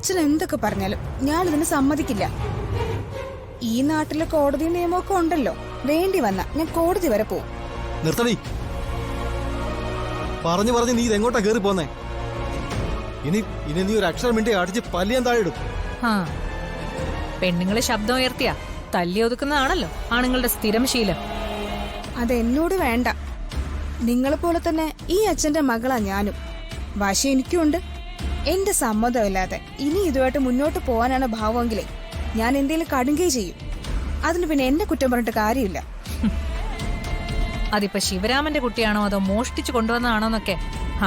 അച്ഛൻ എന്തൊക്കെ പറഞ്ഞാലും ഞാൻ ഇതിന് സമ്മതിക്കില്ല. ഈ നാട്ടിലെ കോടതി നിയമമൊക്കെ ഉണ്ടല്ലോ. വേണ്ടി വന്ന ഞാൻ കോടതി വരെ പോവും. നിർത്തടി. പറഞ്ഞു പറഞ്ഞ് നീ ഇതെങ്ങോട്ടാ കേറി പോന്നേ? ഇനി നീ ഒരു അക്ഷരം മിണ്ടി അടിച്ച് പല്ലിയാൻ താഴെടും. പെണ്ണുങ്ങളെ ശബ്ദം ഉയർത്തിയ തല്ലി ഒതുക്കുന്നതാണല്ലോ ആണുങ്ങളുടെ സ്ഥിരം ശീലം. അതെന്നോട് വേണ്ട. നിങ്ങളെപ്പോലെ തന്നെ ഈ അച്ഛന്റെ മകളാ ഞാനും. വാശി എനിക്കുണ്ട്. എന്റെ സമ്മതമില്ലാതെ ഇനി ഇതുമായിട്ട് മുന്നോട്ട് പോകാനാണ് ഭാവമെങ്കിലേ ഞാൻ എന്തേലും കടുങ്കേ ചെയ്യും. അതിന് പിന്നെ എന്നെ കുറ്റം പറഞ്ഞിട്ട് കാര്യമില്ല. അതിപ്പോ ശിവരാമന്റെ കുട്ടിയാണോ അതോ മോഷ്ടിച്ചു കൊണ്ടുവന്നതാണോന്നൊക്കെ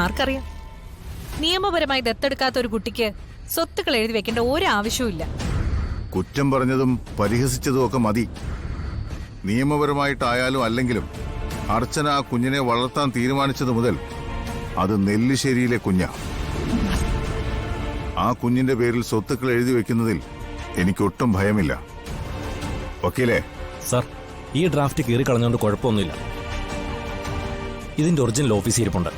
ആർക്കറിയാം. നിയമപരമായി ദത്തെടുക്കാത്ത ഒരു കുട്ടിക്ക് സ്വത്തുക്കൾ എഴുതി വെക്കേണ്ട ഒരാവശ്യവുമില്ല. കുറ്റം പറഞ്ഞതും പരിഹസിച്ചതും ഒക്കെ മതി. നിയമപരമായിട്ടായാലും അല്ലെങ്കിലും അർച്ചന ആ കുഞ്ഞിനെ വളർത്താൻ തീരുമാനിച്ചത് മുതൽ അത് നെല്ലിശ്ശേരിയിലെ കുഞ്ഞാ. ആ കുഞ്ഞിന്റെ പേരിൽ സ്വത്തുക്കൾ എഴുതി വെക്കുന്നതിൽ എനിക്കൊട്ടും ഭയമില്ല. വക്കീലേ. സാർ, ഈ ഡ്രാഫ്റ്റ് കീറിക്കളഞ്ഞുകൊണ്ട് കുഴപ്പമൊന്നുമില്ല. ഇതിന്റെ ഒറിജിനൽ ഓഫീസിൽ ഇരിപ്പുണ്ട്.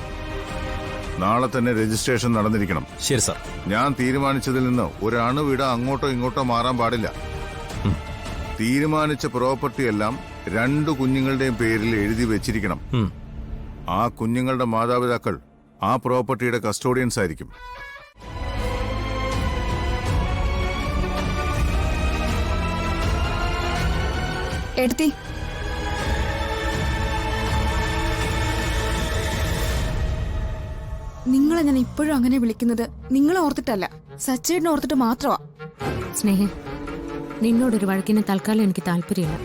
നാളെ തന്നെ രജിസ്ട്രേഷൻ നടന്നിരിക്കണം. ശരി സാർ. ഞാൻ തീരുമാനിച്ചതിൽ നിന്ന് ഒരണുവിട അങ്ങോട്ടോ ഇങ്ങോട്ടോ മാറാൻ പാടില്ല. തീരുമാനിച്ച പ്രോപ്പർട്ടി എല്ലാം 2 കുഞ്ഞുങ്ങളുടെയും പേരിൽ എഴുതി വെച്ചിരിക്കണം. ആ കുഞ്ഞുങ്ങളുടെ മാതാപിതാക്കൾ ആ പ്രോപ്പർട്ടിയുടെ കസ്റ്റോഡിയൻസ് ആയിരിക്കും. എടുത്തി നിങ്ങളെ ഞാൻ ഇപ്പോഴും അങ്ങനെ വിളിക്കുന്നത് നിങ്ങളെ ഓർത്തിട്ടല്ല, സച്ചേട്ടനെ ഓർത്തിട്ട് മാത്രമാ. സ്നേഹ, നിന്നോടൊരു വഴക്കിന് തൽക്കാലം എനിക്ക് താല്പര്യമില്ല.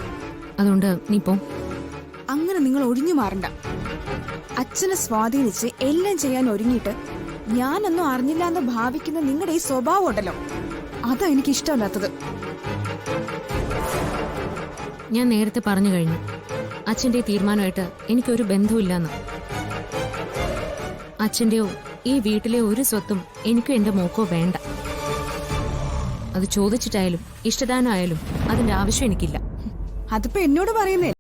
അതുകൊണ്ട് നീ പോ. അങ്ങനെ നിങ്ങൾ ഒഴിഞ്ഞു മാറണ്ട. അച്ഛനെ സ്വാധീനിച്ച് എല്ലാം ചെയ്യാൻ ഒരുങ്ങിയിട്ട് ഞാനൊന്നും അറിഞ്ഞില്ല എന്ന് ഭാവിക്കുന്ന നിങ്ങളുടെ ഈ സ്വഭാവം ഉണ്ടല്ലോ, അതാ എനിക്ക് ഇഷ്ടമല്ലാത്തത്. ഞാൻ നേരത്തെ പറഞ്ഞു കഴിഞ്ഞു, അച്ഛന്റെ തീരുമാനമായിട്ട് എനിക്കൊരു ബന്ധവുമില്ലെന്ന്. അച്ഛന്റെയോ ഈ വീട്ടിലെ ഒരു സ്വത്തും എനിക്കും എന്റെ മോക്കോ വേണ്ട. അത് ചോദിച്ചിട്ടായാലും ഇഷ്ടദാനമായാലും അതിന്റെ ആവശ്യം എനിക്കില്ല. അതിപ്പോ എന്നോട് പറയുന്നേ.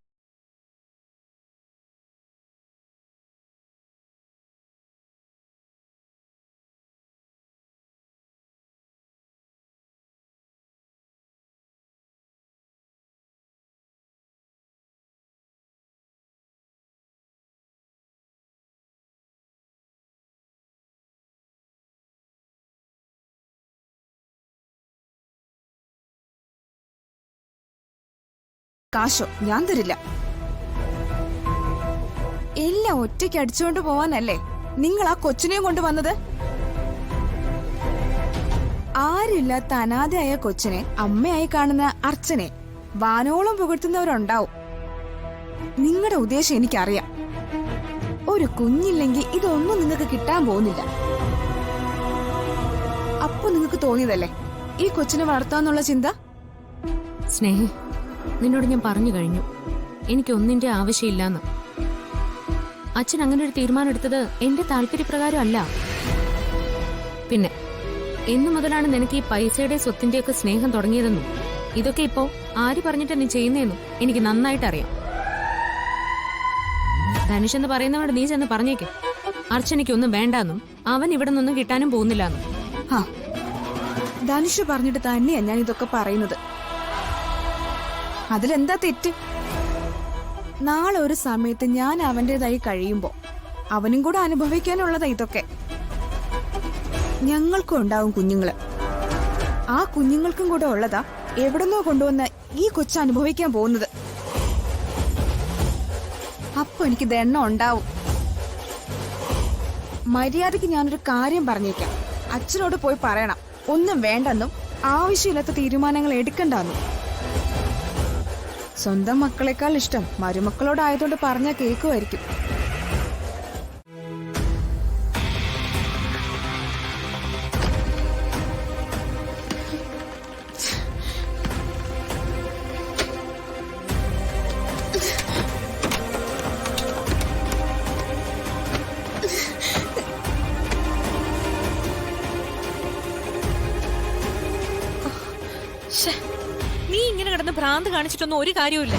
കാശോ ഞാൻ തരില്ല. എല്ലാം ഒറ്റയ്ക്ക് അടിച്ചുകൊണ്ട് പോവാനല്ലേ നിങ്ങൾ ആ കൊച്ചിനെയും കൊണ്ടുവന്നത്? ആരില്ലാത്ത അനാഥയായ കൊച്ചിനെ അമ്മയായി കാണുന്ന അർച്ചനെ വാനോളം പുകഴ്ത്തുന്നവരുണ്ടാവും. നിങ്ങളുടെ ഉദ്ദേശം എനിക്കറിയാം. ഒരു കുഞ്ഞില്ലെങ്കിൽ ഇതൊന്നും നിങ്ങൾക്ക് കിട്ടാൻ പോകുന്നില്ല. അപ്പൊ നിങ്ങൾക്ക് തോന്നിയതല്ലേ ഈ കൊച്ചിനെ വളർത്താന്നുള്ള ചിന്ത? സ്നേഹ, നിന്നോട് ഞാൻ പറഞ്ഞു കഴിഞ്ഞു, എനിക്കൊന്നിന്റെ ആവശ്യമില്ലാന്ന്. അച്ഛൻ അങ്ങനെ ഒരു തീരുമാനം എടുത്തത് എന്റെ താല്പര്യപ്രകാരം അല്ല. പിന്നെ എന്നു മുതലാണ് നിനക്ക് ഈ പൈസയുടെ സ്വത്തിന്റെയൊക്കെ സ്നേഹം തുടങ്ങിയതെന്നും ഇതൊക്കെ ഇപ്പോ ആര് പറഞ്ഞിട്ട് നീ ചെയ്യുന്നതെന്നും എനിക്ക് നന്നായിട്ട് അറിയാം. ധനുഷ് എന്ന് പറയുന്നവരോട് നീ ചെന്ന് പറഞ്ഞേക്ക്, അർച്ചനയ്ക്കൊന്നും വേണ്ടാന്നും അവൻ ഇവിടെ നിന്നും കിട്ടാനും പോകുന്നില്ലാന്നും. ധനുഷ് പറഞ്ഞിട്ട് തന്നെയാ ഞാൻ ഇതൊക്കെ പറയുന്നത്. അതിലെന്താ തെറ്റ്? നാളെ ഒരു സമയത്ത് ഞാൻ അവന്റേതായി കഴിയുമ്പോ അവനും കൂടെ അനുഭവിക്കാനുള്ളതാ ഇതൊക്കെ. ഞങ്ങൾക്കും ഉണ്ടാവും കുഞ്ഞുങ്ങള്. ആ കുഞ്ഞുങ്ങൾക്കും കൂടെ ഉള്ളതാ എവിടുന്നോ കൊണ്ടുവന്ന് ഈ കൊച്ചു അനുഭവിക്കാൻ പോകുന്നത്. അപ്പൊ എനിക്ക് ദണ്ണം ഉണ്ടാവും. മര്യാദയ്ക്ക് ഞാനൊരു കാര്യം പറഞ്ഞേക്കാം. അച്ഛനോട് പോയി പറയണം ഒന്നും വേണ്ടെന്നും ആവശ്യമില്ലാത്ത തീരുമാനങ്ങൾ എടുക്കണ്ടെന്നും. സ്വന്തം മക്കളെക്കാൾ ഇഷ്ടം മരുമക്കളോടായതുകൊണ്ട് പറഞ്ഞാൽ കേൾക്കുമായിരിക്കും. നീ ഇങ്ങനെ കിടന്ന് ഭ്രാന്ത് കാണിച്ചിട്ടൊന്നും ഒരു കാര്യമില്ല.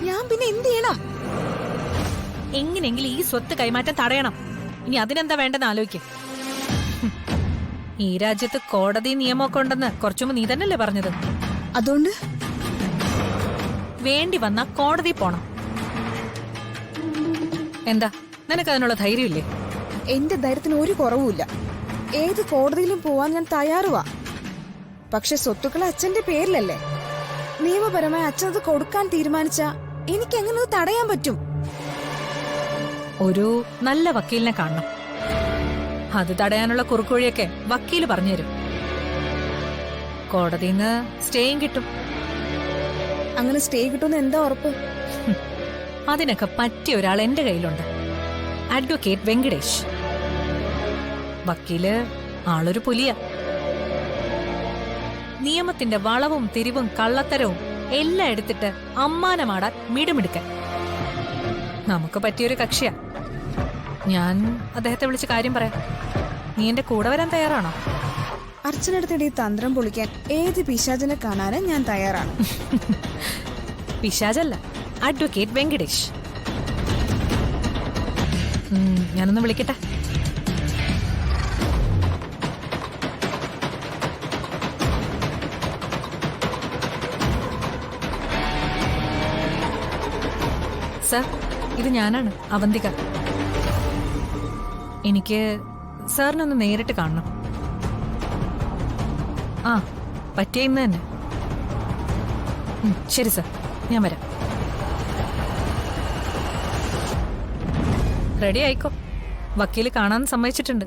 ഞാൻ പിന്നെ എന്ത് ചെയ്യണം? എങ്ങനെയെങ്കിലും ഈ സ്വത്ത് കൈമാറ്റം തടയണം. ഇനി അതിനെന്താ വേണ്ടെന്ന് ആലോചിക്കും. ഈ രാജ്യത്ത് കോടതി നിയമമൊക്കെ ഉണ്ടെന്ന് കുറച്ചുമ്പ് നീ തന്നെയല്ലേ പറഞ്ഞത്? അതുകൊണ്ട് വേണ്ടി വന്ന കോടതി പോണം. എന്താ നിനക്ക് അതിനുള്ള ധൈര്യമില്ലേ? എന്റെ ധൈര്യത്തിന് ഒരു കുറവുമില്ല. ഏത് കോടതിയിലും പോവാൻ ഞാൻ തയ്യാറുവാ. പക്ഷെ സ്വത്തുക്കൾ അച്ഛന്റെ പേരിലല്ലേ? നിയമപരമായി അച്ഛനത് കൊടുക്കാൻ തീരുമാനിച്ച എനിക്ക് എങ്ങനെ അത് തടയാൻ പറ്റും? ഒരു നല്ല വക്കീലിനെ കാണണം. അത് തടയാനുള്ള കുറുക്കുവഴിയൊക്കെ വക്കീല് പറഞ്ഞുതരും. കോടതിന്ന് സ്റ്റേയും കിട്ടും. അങ്ങനെ സ്റ്റേ കിട്ടുമെന്ന് എന്താ ഉറപ്പ്? അതിനൊക്കെ പറ്റിയ ഒരാൾ എന്റെ കയ്യിലുണ്ട്. അഡ്വക്കേറ്റ് വെങ്കടേഷ്. വക്കീല് ആളൊരു പുലിയ. നിയമത്തിന്റെ വളവും തിരിവും കള്ളത്തരവും എല്ലാം എടുത്തിട്ട് അമ്മാനമാടാൻ മിടുമിടുക്കൻ. നമുക്ക് പറ്റിയൊരു കക്ഷിയാ. ഞാൻ അദ്ദേഹത്തെ വിളിച്ച് കാര്യം പറയാം. നീ എന്റെ കൂടെ വരാൻ തയ്യാറാണോ? അർച്ചനടുത്തിടെ ഈ തന്ത്രം പൊളിക്കാൻ ഏത് പിശാചിനെ കാണാനും ഞാൻ തയ്യാറാണ്. പിശാചല്ല, അഡ്വക്കേറ്റ് വെങ്കടേഷ്. ഞാനൊന്ന് വിളിക്കട്ടെ. സർ, ഇത് ഞാനാണ്, അവന്തിക. എനിക്ക് സാറിനൊന്ന് നേരിട്ട് കാണണം. ആ, പറ്റിയ ഇന്ന് തന്നെ. ശരി സർ, ഞാൻ വരാം. റെഡി ആയിക്കോ. വക്കീല് കാണാൻ സമ്മതിച്ചിട്ടുണ്ട്.